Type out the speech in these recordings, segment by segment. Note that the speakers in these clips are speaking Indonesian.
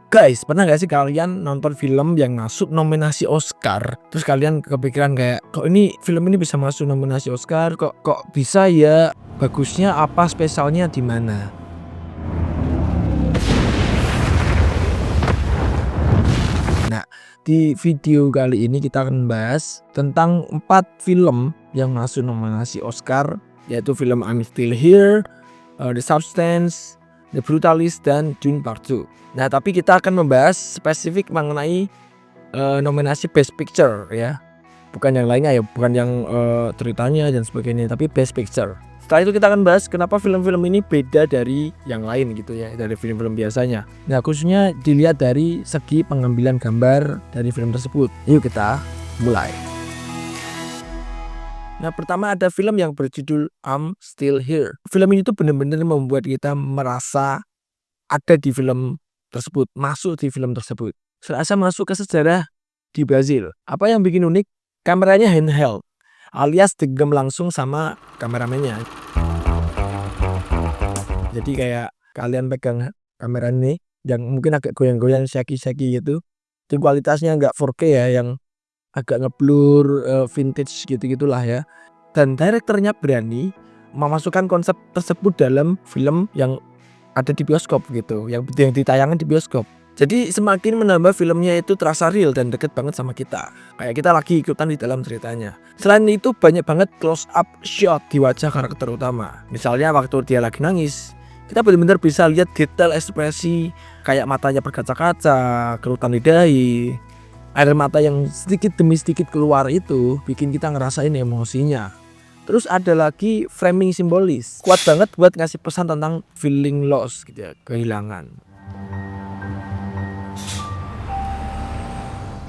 Guys, pernah gak sih kalian nonton film yang masuk nominasi Oscar, terus kalian kepikiran kayak, kok ini film ini bisa masuk nominasi Oscar, kok bisa ya, bagusnya apa, spesialnya di mana? Nah, di video kali ini kita akan bahas tentang 4 film yang masuk nominasi Oscar, yaitu film I'm Still Here, The Substance, The Brutalist, dan Dune Part 2. Nah, tapi kita akan membahas spesifik mengenai nominasi Best Picture ya. Bukan yang lainnya ya, bukan yang ceritanya dan sebagainya, tapi Best Picture. Setelah itu kita akan bahas kenapa film-film ini beda dari yang lain gitu ya, dari film-film biasanya. Nah, khususnya dilihat dari segi pengambilan gambar dari film tersebut. Yuk kita mulai. Nah, pertama ada film yang berjudul I'm Still Here. Film ini tuh benar-benar membuat kita merasa ada di film tersebut, masuk di film tersebut. Serasa masuk ke sejarah di Brazil. Apa yang bikin unik? Kameranya handheld, alias digenggam langsung sama kameramennya. Jadi kayak kalian pegang kamera ini yang mungkin agak goyang-goyang, shaky-shaky gitu. Itu kualitasnya nggak 4K ya, yang agak ngeblur, vintage gitu-gitulah ya. Dan direkturnya berani memasukkan konsep tersebut dalam film yang ada di bioskop gitu, yang ditayangkan di bioskop. Jadi semakin menambah filmnya itu terasa real dan deket banget sama kita. Kayak kita lagi ikutan di dalam ceritanya. Selain itu banyak banget close up shot di wajah karakter utama. Misalnya waktu dia lagi nangis, kita benar-benar bisa lihat detail ekspresi, kayak matanya berkaca-kaca, kerutan di dahi. Air mata yang sedikit demi sedikit keluar itu bikin kita ngerasain emosinya. Terus ada lagi framing simbolis, kuat banget buat ngasih pesan tentang feeling loss gitu ya, kehilangan.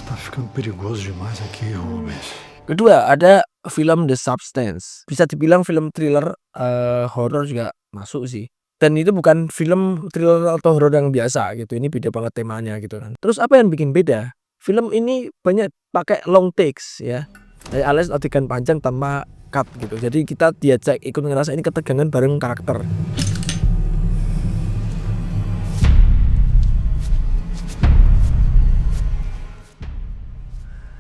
Tá ficando perigoso demais aqui, Rubens. Kedua ada film The Substance. Bisa dibilang film thriller, horor juga masuk sih. Dan itu bukan film thriller atau horor yang biasa gitu. Ini beda banget temanya gitu kan. Terus apa yang bikin beda? Film ini banyak pakai long takes ya. Alias adegan panjang tanpa cut gitu. Jadi kita diajak ikut ngerasain ketegangan bareng karakter.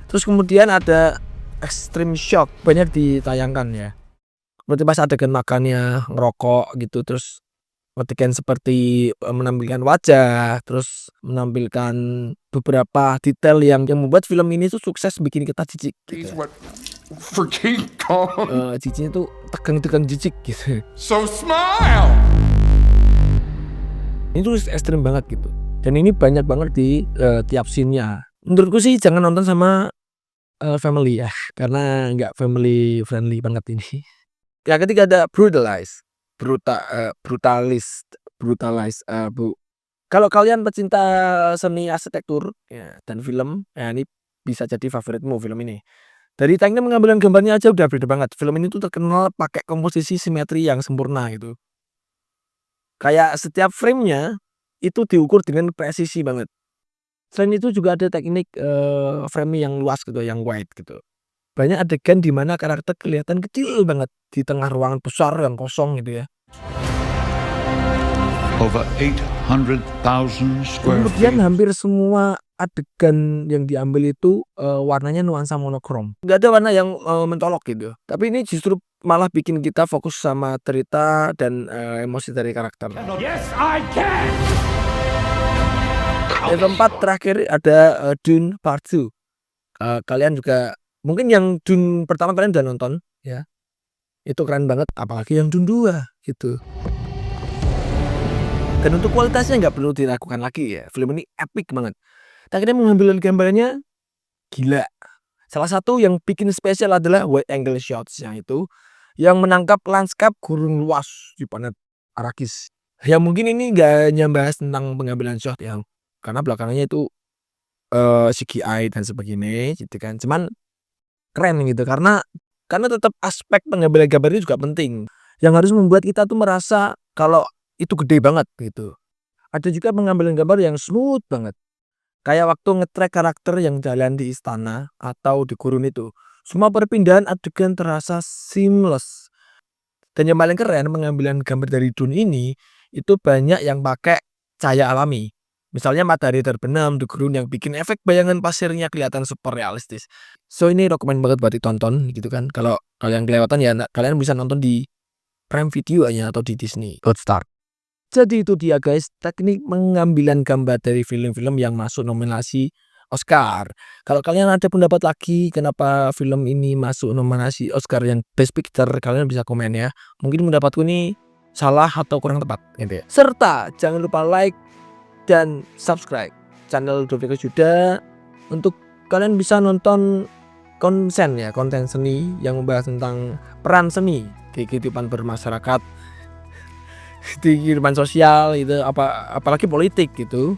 Terus kemudian ada extreme shock, banyak ditayangkan ya. Seperti pas adegan makannya, ngerokok gitu, terus adegan seperti menampilkan wajah, terus menampilkan beberapa detail yang membuat film ini tuh sukses bikin kita jijik gitu. For King Kong. Jijiknya tuh tegang-tegang jijik gitu. So smile. Ini tuh ekstrim banget gitu. Dan ini banyak banget di tiap scene-nya. Menurutku sih jangan nonton sama family ya, karena nggak family friendly banget ini. Yang ketiga ada Brutalist. Kalau kalian pecinta seni arsitektur ya, dan film, ya ini bisa jadi favoritmu film ini. Dari teknik pengambilan gambarnya aja udah beda banget. Film ini tuh terkenal pakai komposisi simetri yang sempurna gitu. Kayak setiap framenya itu diukur dengan presisi banget. Selain itu juga ada teknik framing yang luas gitu, yang wide gitu. Banyak adegan di mana karakter kelihatan kecil banget di tengah ruangan besar yang kosong gitu ya. Over 800,000 square Kemudian feet. hampir semua adegan yang diambil itu warnanya nuansa monokrom. Nggak ada warna yang mencolok gitu. Tapi ini justru malah bikin kita fokus sama cerita dan emosi dari karakter. Yes, I can. Yang keempat terakhir ada Dune Part 2. Kalian juga mungkin yang Dune pertama kalian udah nonton ya. Itu keren banget, apalagi yang Dune 2 gitu. Dan untuk kualitasnya nggak perlu diragukan lagi ya. Film ini epic banget. Akhirnya pengambilan gambarnya gila. Salah satu yang bikin spesial adalah wide angle shots yang menangkap lanskap gurun luas di planet Arrakis. Ya mungkin ini nggak hanya bahas tentang pengambilan shot yang karena belakangnya itu CGI dan sebagainya gitu kan. Cuman keren gitu karena tetap aspek pengambilan gambar itu juga penting. Yang harus membuat kita tuh merasa kalau itu gede banget gitu. Ada juga pengambilan gambar yang smooth banget. Kayak waktu nge-track karakter yang jalan di istana atau di gurun itu. Semua perpindahan adegan terasa seamless. Dan yang paling keren pengambilan gambar dari Dune ini itu banyak yang pakai cahaya alami. Misalnya Matahari Terbenam, The Crown yang bikin efek bayangan pasirnya kelihatan super realistis. So ini rekomen banget buat ditonton gitu kan. Kalau kalian kelewatan ya kalian bisa nonton di Prime Video aja atau di Disney Hotstar. Jadi itu dia guys, teknik pengambilan gambar dari film-film yang masuk nominasi Oscar. Kalau kalian ada pendapat lagi kenapa film ini masuk nominasi Oscar yang Best Picture, kalian bisa komen ya. Mungkin pendapatku ini salah atau kurang tepat gitu ya. Serta jangan lupa like dan subscribe channel Doviko Juda untuk kalian bisa nonton konten seni yang membahas tentang peran seni di kehidupan bermasyarakat, di kehidupan sosial itu, apalagi politik gitu.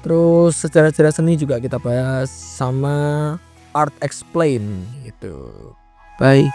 Terus sejarah-sejarah seni juga kita bahas sama Art Explain gitu. Bye.